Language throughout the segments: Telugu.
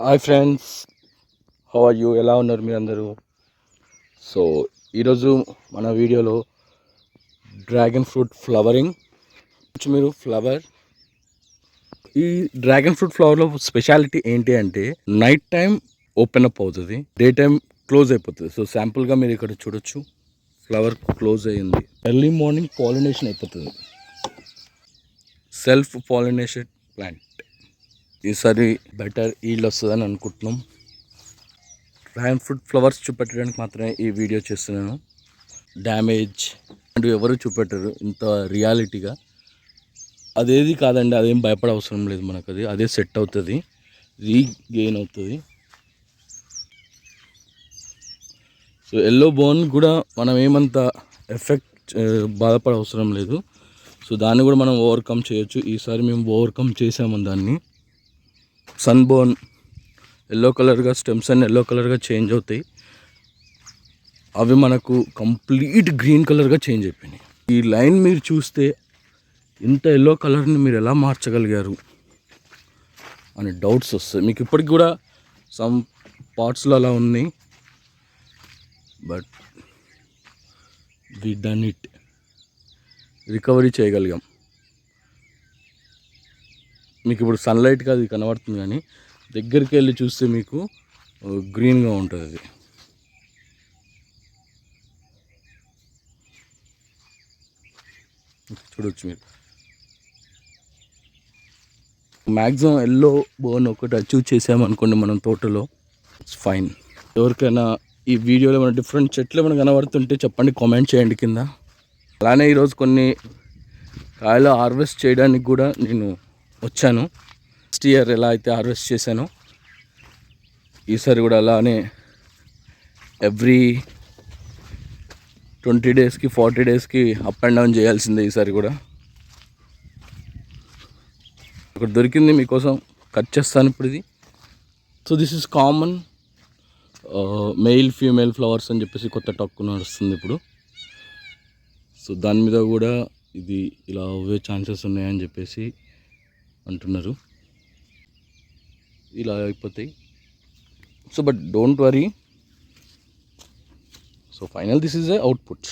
Hi friends, how are you? ఎలా ఉన్నారు మీరు అందరూ? సో ఈరోజు మన వీడియోలో డ్రాగన్ ఫ్రూట్ ఫ్లవరింగ్. మీరు ఫ్లవర్ ఈ డ్రాగన్ ఫ్రూట్ ఫ్లవర్లో స్పెషాలిటీ ఏంటి అంటే నైట్ టైం ఓపెన్ అప్ అవుతుంది, డే టైం క్లోజ్ అయిపోతుంది. సో శాంపుల్గా మీరు ఇక్కడ చూడొచ్చు, ఫ్లవర్ క్లోజ్ అయ్యింది. ఎర్లీ మార్నింగ్ పాలినేషన్ అయిపోతుంది, సెల్ఫ్ పాలినేషన్ ప్లాంట్. ఈసారి బెటర్ ఈల్డ్ వస్తుందని అనుకుంటున్నాం. డ్రాగన్ ఫ్రూట్ ఫ్లవర్స్ చూపెట్టడానికి మాత్రమే ఈ వీడియో చేస్తున్నాను. డ్యామేజ్ అంటూ ఎవరు చూపెట్టరు ఇంత రియాలిటీగా. అదేది కాదండి, అదేం భయపడ అవసరం లేదు. మనకు అదే సెట్ అవుతుంది, రీగెయిన్ అవుతుంది. సో ఎల్లో బోన్ కూడా మనం ఏమంత ఎఫెక్ట్ బాధపడ అవసరం లేదు. సో దాన్ని కూడా మనం ఓవర్కమ్ చేయొచ్చు. ఈసారి మేము ఓవర్కమ్ చేసాము దాన్ని. సన్ బోన్ ఎల్లో కలర్గా, స్టెమ్స్ అన్ని ఎల్లో కలర్గా చేంజ్ అవుతాయి. అవి మనకు కంప్లీట్ గ్రీన్ కలర్గా చేంజ్ అయిపోయినాయి. ఈ లైన్ మీరు చూస్తే ఇంత ఎల్లో కలర్ని మీరు ఎలా మార్చగలిగారు అని డౌట్స్ వస్తాయి మీకు. ఇప్పటికి కూడా సమ్ పార్ట్స్లో అలా ఉన్నాయి, but we done it. Recovery చేయగలిగాం. మీకు ఇప్పుడు సన్లైట్గా అది కనబడుతుంది, కానీ దగ్గరికి వెళ్ళి చూస్తే మీకు గ్రీన్గా ఉంటుంది. అది చూడవచ్చు మీరు. మ్యాక్సిమం ఎల్లో బోన్ ఒకటి అచీవ్ చేసామనుకోండి మనం తోటలో, ఇట్స్ ఫైన్. ఎవరికైనా ఈ వీడియోలో ఏమైనా డిఫరెంట్ చెట్లు ఏమైనా కనబడుతుంటే చెప్పండి, కామెంట్ చేయండి కింద. అలానే ఈరోజు కొన్ని కాయలు హార్వెస్ట్ చేయడానికి కూడా నేను వచ్చాను. నెక్స్ట్ ఇయర్ ఎలా అయితే హార్వెస్ట్ చేశానో ఈసారి కూడా అలానే ఎవ్రీ 20 డేస్కి 40 డేస్కి అప్ అండ్ డౌన్ చేయాల్సిందే ఈసారి కూడా. ఇక్కడ దొరికింది మీకోసం, కట్ చేస్తాను ఇప్పుడు ఇది. So this is common male female flowers అని చెప్పేసి కొత్త టాక్ నడుస్తుంది ఇప్పుడు. సో దాని మీద కూడా ఇది ఇలా అవ్వే ఛాన్సెస్ ఉన్నాయని చెప్పేసి అంటున్నారు. ఇలా అయిపోతాయి. So but don't worry. So final this is a output.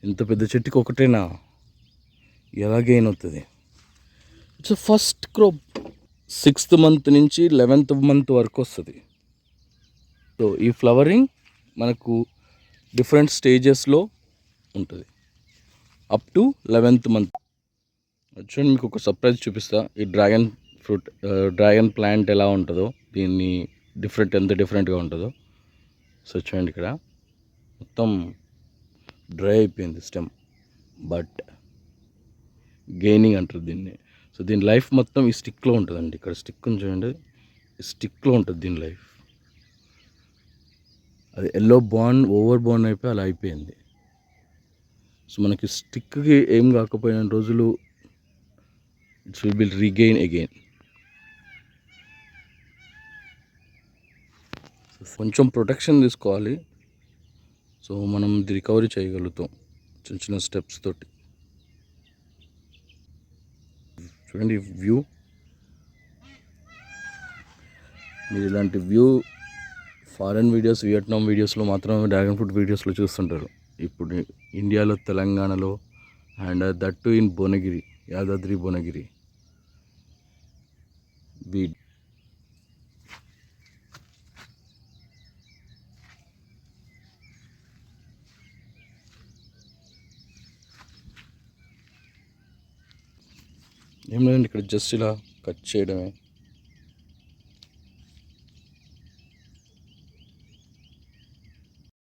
ఇంత పెద్ద చెట్టుకి ఒకటేనా ఎలా గెయిన్ అవుతుంది? It's first crop 6th month నుంచి 11th మంత్ వరకు వస్తుంది. సో ఈ ఫ్లవరింగ్ మనకు డిఫరెంట్ స్టేజెస్లో ఉంటుంది అప్ టు 11th మంత్. చూడండి, మీకు ఒక సర్ప్రైజ్ చూపిస్తా. ఈ డ్రాగన్ ప్లాంట్ ఎలా ఉంటుందో, దీన్ని ఎంత డిఫరెంట్గా ఉంటుందో. సో చూడండి, ఇక్కడ మొత్తం డ్రై అయిపోయింది స్టెమ్, బట్ గెయినింగ్ అంటారు దీన్ని. సో దీని లైఫ్ మొత్తం ఈ స్టిక్లో ఉంటుందండి. ఇక్కడ స్టిక్ చూడండి, ఈ స్టిక్లో ఉంటుంది దీని లైఫ్. అది ఎల్లో ఓవర్ బాండ్ అయిపోయి అలా అయిపోయింది. సో మనకి స్టిక్కి ఏం కాకపోయిన రోజులు it's will be regain again. కొంచెం ప్రొటెక్షన్ తీసుకోవాలి. సో మనం ఇది రికవరీ చేయగలుగుతాం చిన్న చిన్న స్టెప్స్ తోటి. చూడండి వ్యూ. మీరు ఇలాంటి వ్యూ ఫారెన్ వీడియోస్, వియట్నాం వీడియోస్లో మాత్రమే, డ్రాగన్ ఫ్రూట్ వీడియోస్లో చూస్తుంటారు. ఇప్పుడు ఇండియాలో, తెలంగాణలో, and that to in Bhuvanagiri, Yadadri Bhuvanagiri. ఏం లేదండి, ఇక్కడ జస్ట్ ఇలా కట్ చేయడమే.